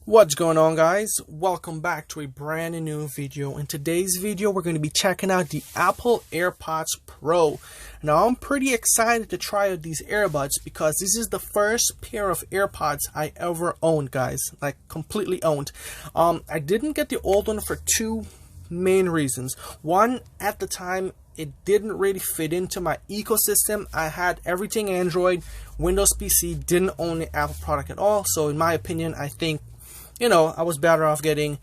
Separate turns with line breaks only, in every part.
What's going on, guys? Welcome back to a brand new video. In today's video we're going to be checking out the Apple AirPods Pro. Now I'm pretty excited to try out these earbuds because this is the first pair of AirPods I ever owned, guys, like completely owned. I didn't get the old one for two main reasons. One, at the time it didn't really fit into my ecosystem. I had everything Android, Windows PC, didn't own the Apple product at all. So in my opinion, I think I was better off getting,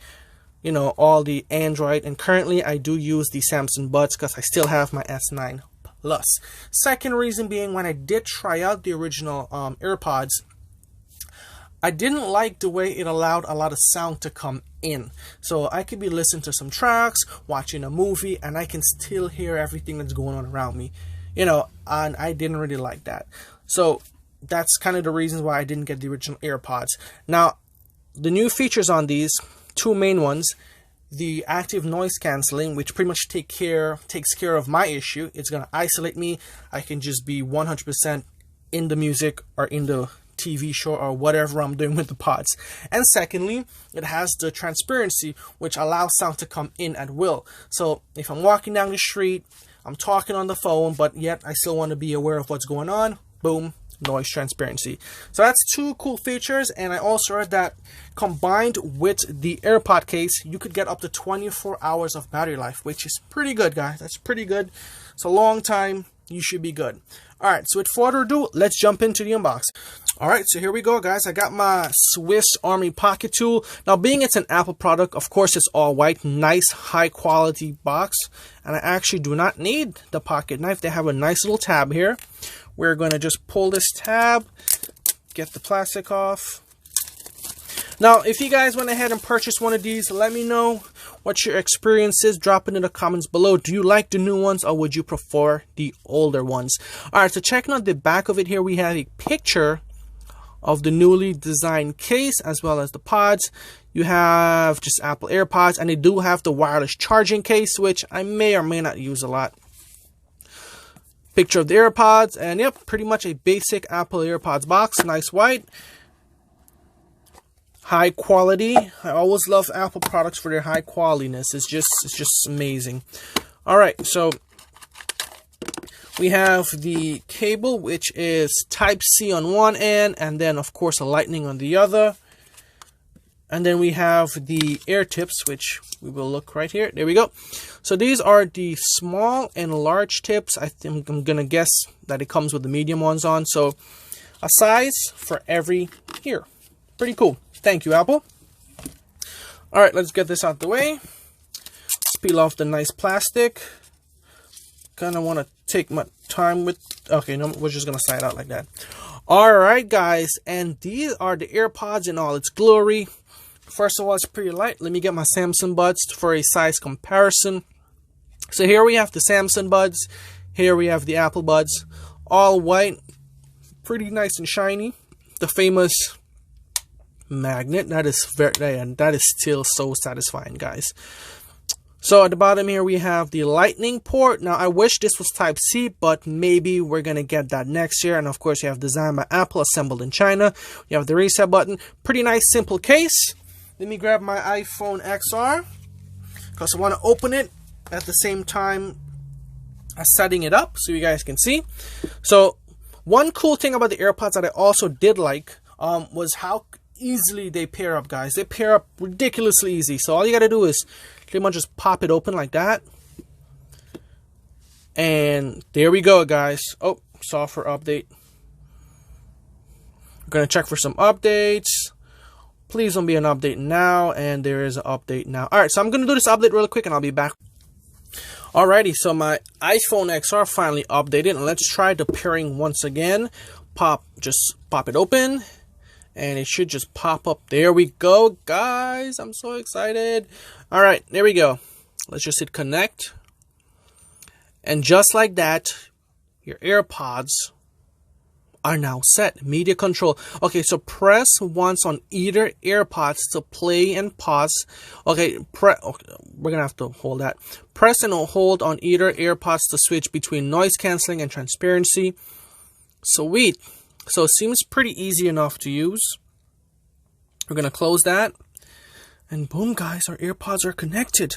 all the Android. And currently I do use the Samsung Buds because I still have my S9 Plus. Second reason being, when I did try out the original AirPods, I didn't like the way it allowed a lot of sound to come in. So I could be listening to some tracks, watching a movie, and I can still hear everything that's going on around me. And I didn't really like that. So that's kind of the reasons why I didn't get the original AirPods. Now, the new features on these, two main ones, the active noise cancelling, which pretty much takes care of my issue. It's going to isolate me. I can just be 100% in the music or in the TV show or whatever I'm doing with the pods. And secondly, it has the transparency, which allows sound to come in at will. So if I'm walking down the street, I'm talking on the phone, but yet I still want to be aware of what's going on, boom, noise transparency. So that's two cool features. And I also heard that combined with the AirPod case, you could get up to 24 hours of battery life, which is pretty good, guys. That's pretty good. It's a long time. You should be good. All right, so with further ado, let's jump into the unboxing. All right, so here we go, guys. I got my Swiss Army pocket tool. Now, being it's an Apple product, of course, it's all white, nice, high quality box. And I actually do not need the pocket knife. They have a nice little tab here. We're going to just pull this tab, get the plastic off. Now, if you guys went ahead and purchased one of these, let me know what your experience is. Drop it in the comments below. Do you like the new ones or would you prefer the older ones? All right, so checking out the back of it here, we have a picture of the newly designed case as well as the pods. You have just Apple AirPods, and they do have the wireless charging case, which I may or may not use a lot. Picture of the AirPods, and yep, pretty much a basic Apple AirPods box. Nice white, high quality. I always love Apple products for their high qualityness. It's just amazing. All right, so we have the cable, which is Type-C on one end, and then of course a Lightning on the other. And then we have the air tips, which we will look right here. There we go. So these are the small and large tips. I think I'm going to guess that it comes with the medium ones on. So a size for every ear. Pretty cool. Thank you, Apple. All right, let's get this out the way. Let's peel off the nice plastic. Kind of want to take my time with... Okay, no, we're just going to slide out like that. All right, guys. And these are the AirPods in all its glory. First of all, it's pretty light. Let me get my Samsung Buds for a size comparison. So here we have the Samsung Buds. Here we have the Apple Buds. All white. Pretty nice and shiny. The famous magnet. That is still so satisfying, guys. So at the bottom here, we have the Lightning port. Now, I wish this was Type-C, but maybe we're going to get that next year. And of course, you have designed by Apple, assembled in China. You have the reset button. Pretty nice, simple case. Let me grab my iPhone XR because I want to open it at the same time as setting it up so you guys can see. So one cool thing about the AirPods that I also did like was how easily they pair up, guys. They pair up ridiculously easy. So all you got to do is pretty much just pop it open like that. And there we go, guys. Oh, software update. We're going to check for some updates. Please don't be an update now, and there is an update now. All right, so I'm going to do this update really quick, and I'll be back. Alrighty, so my iPhone XR finally updated, and let's try the pairing once again. Just pop it open, and it should just pop up. There we go, guys. I'm so excited. All right, there we go. Let's just hit connect, and just like that, your AirPods are now set. Media control. Okay, so press once on either AirPods to play and pause. Okay, we're gonna have to hold that. Press and hold on either AirPods to switch between noise cancelling and transparency. Sweet. So it seems pretty easy enough to use. We're gonna close that, and boom, guys, our AirPods are connected.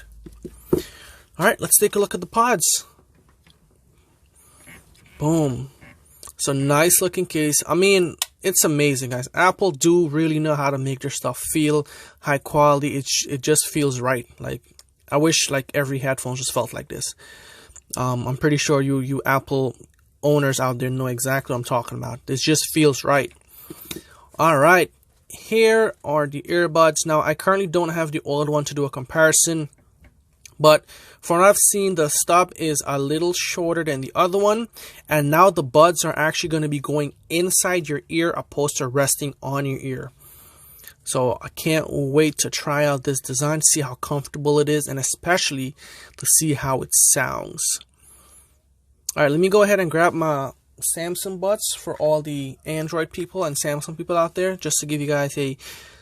All right, let's take a look at the pods. Boom. It's a nice looking case. I mean, it's amazing, guys. Apple do really know how to make their stuff feel high quality. It just feels right. Like, I wish like every headphone just felt like this. I'm pretty sure you Apple owners out there know exactly what I'm talking about. This just feels right. All right, here are the earbuds. Now, I currently don't have the old one to do a comparison, but from what I've seen, the stub is a little shorter than the other one, and now the buds are actually going to be going inside your ear opposed to resting on your ear. So I can't wait to try out this design, see how comfortable it is, and especially to see how it sounds. All right, let me go ahead and grab my Samsung buds for all the Android people and Samsung people out there, just to give you guys a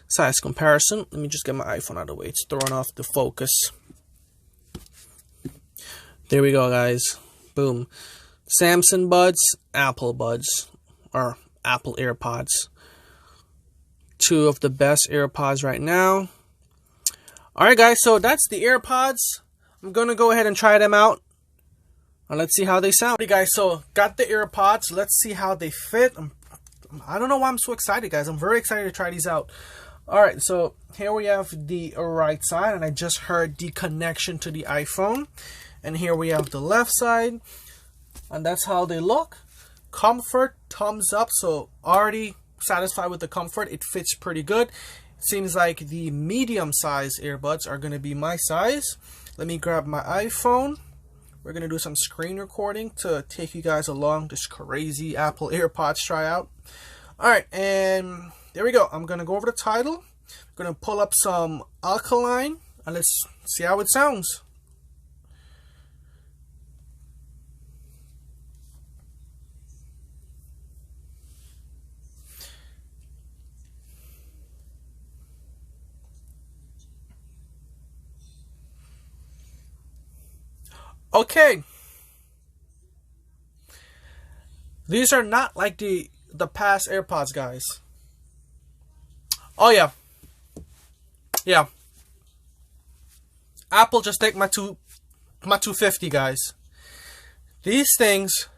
size comparison. Let me just get my iPhone out of the way. It's throwing off the focus. There we go, guys. Boom. Samsung buds, Apple buds, or Apple AirPods. Two of the best AirPods right now. Alright, guys, so that's the AirPods. I'm going to go ahead and try them out. And let's see how they sound. Alright, guys, so got the AirPods. Let's see how they fit. I don't know why I'm so excited, guys. I'm very excited to try these out. Alright, so here we have the right side, and I just heard the connection to the iPhone. And here we have the left side, and that's how they look. Comfort, thumbs up. So already satisfied with the comfort. It fits pretty good. It seems like the medium size earbuds are going to be my size. Let me grab my iPhone. We're going to do some screen recording to take you guys along this crazy Apple AirPods tryout. Alright, and there we go. I'm going to go over the title. I'm going to pull up some Alkaline, and let's see how it sounds. Okay, these are not like the past AirPods, guys. Oh yeah. Apple, just take my 250, guys. These things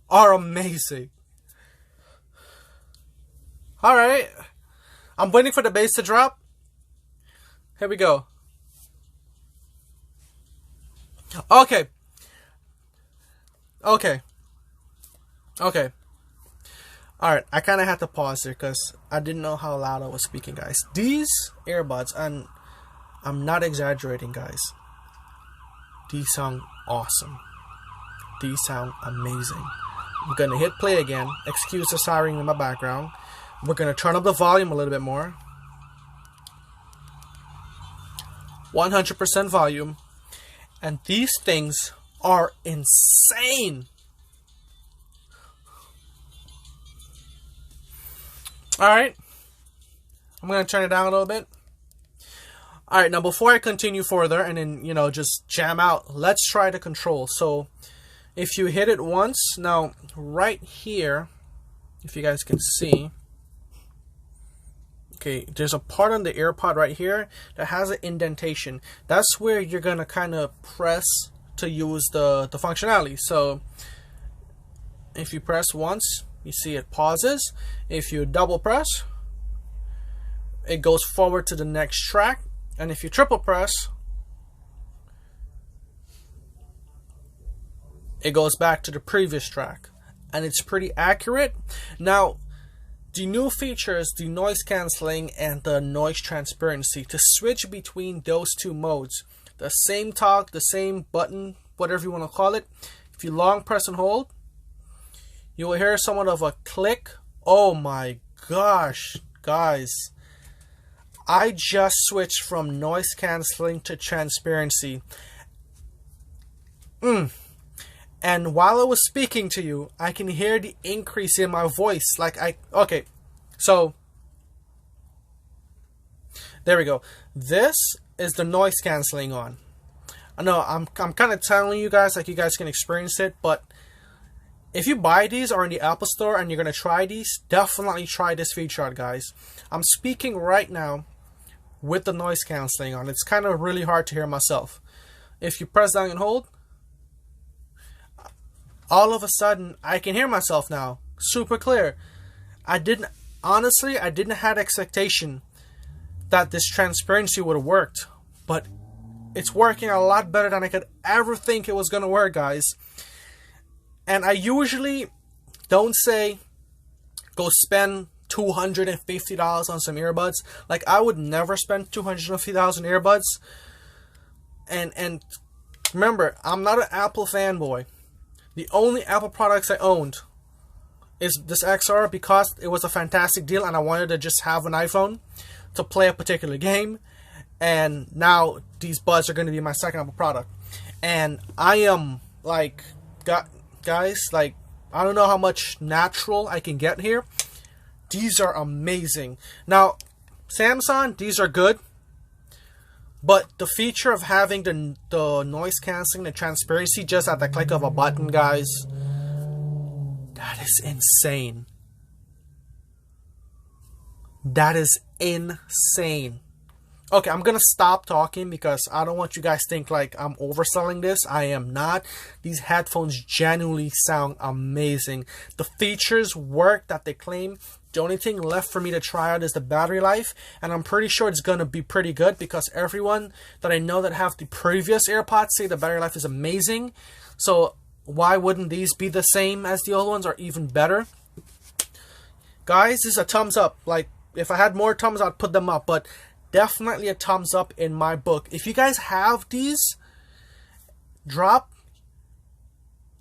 are amazing. All right, I'm waiting for the bass to drop. Here we go. Okay. Alright, I kind of had to pause there because I didn't know how loud I was speaking, guys. These earbuds, and I'm not exaggerating, guys, these sound awesome. These sound amazing. I'm going to hit play again. Excuse the siren in my background. We're going to turn up the volume a little bit more. 100% volume. And these things are insane. Alright. I'm going to turn it down a little bit. Alright, now before I continue further and then, just jam out, let's try the control. So, if you hit it once, now right here, if you guys can see, okay, there's a part on the AirPod right here that has an indentation. That's where you're going to kind of press to use the functionality. So if you press once, you see it pauses. If you double press, it goes forward to the next track. And if you triple press, it goes back to the previous track. And it's pretty accurate. Now, the new features, the noise cancelling and the noise transparency, to switch between those two modes. The same talk, the same button, whatever you want to call it. If you long press and hold, you will hear somewhat of a click. Oh my gosh, guys. I just switched from noise cancelling to transparency. And while I was speaking to you, I can hear the increase in my voice. Okay, so there we go. This is the noise canceling on. I know I'm kind of telling you guys like you guys can experience it, but if you buy these or in the Apple Store and you're going to try these, definitely try this feature out, guys. I'm speaking right now with the noise cancelling on. It's kind of really hard to hear myself. If you press down and hold, all of a sudden I can hear myself now super clear. Honestly, I didn't have expectation that this transparency would have worked, but it's working a lot better than I could ever think it was going to work, guys. And I usually don't say go spend $250 on some earbuds. Like, I would never spend $250 on earbuds. And remember, I'm not an Apple fanboy. The only Apple products I owned is this XR because it was a fantastic deal and I wanted to just have an iPhone to play a particular game. And now these buds are going to be my second Apple product. And I am like, guys, like, I don't know how much natural I can get here. These are amazing. Now, Samsung, these are good. But the feature of having the noise cancelling, the transparency just at the click of a button, guys, that is insane. That is insane. Okay, I'm gonna stop talking because I don't want you guys to think like I'm overselling this. I am not. These headphones genuinely sound amazing. The features work that they claim. The only thing left for me to try out is the battery life, and I'm pretty sure it's gonna be pretty good because everyone that I know that have the previous AirPods say the battery life is amazing. So why wouldn't these be the same as the old ones or even better? Guys, this is a thumbs up. Like, if I had more thumbs, I'd put them up, but definitely a thumbs up in my book. If you guys have these, drop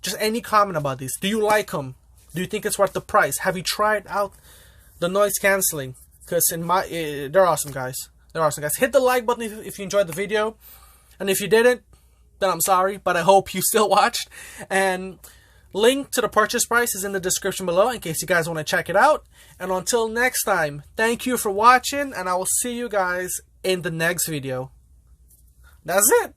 just any comment about these. Do you like them? Do you think it's worth the price? Have you tried out the noise cancelling? Because they're awesome, guys. They're awesome, guys. Hit the like button if you enjoyed the video, and if you didn't, then I'm sorry, but I hope you still watched. And link to the purchase price is in the description below in case you guys want to check it out. And until next time, thank you for watching, and I will see you guys in the next video. That's it.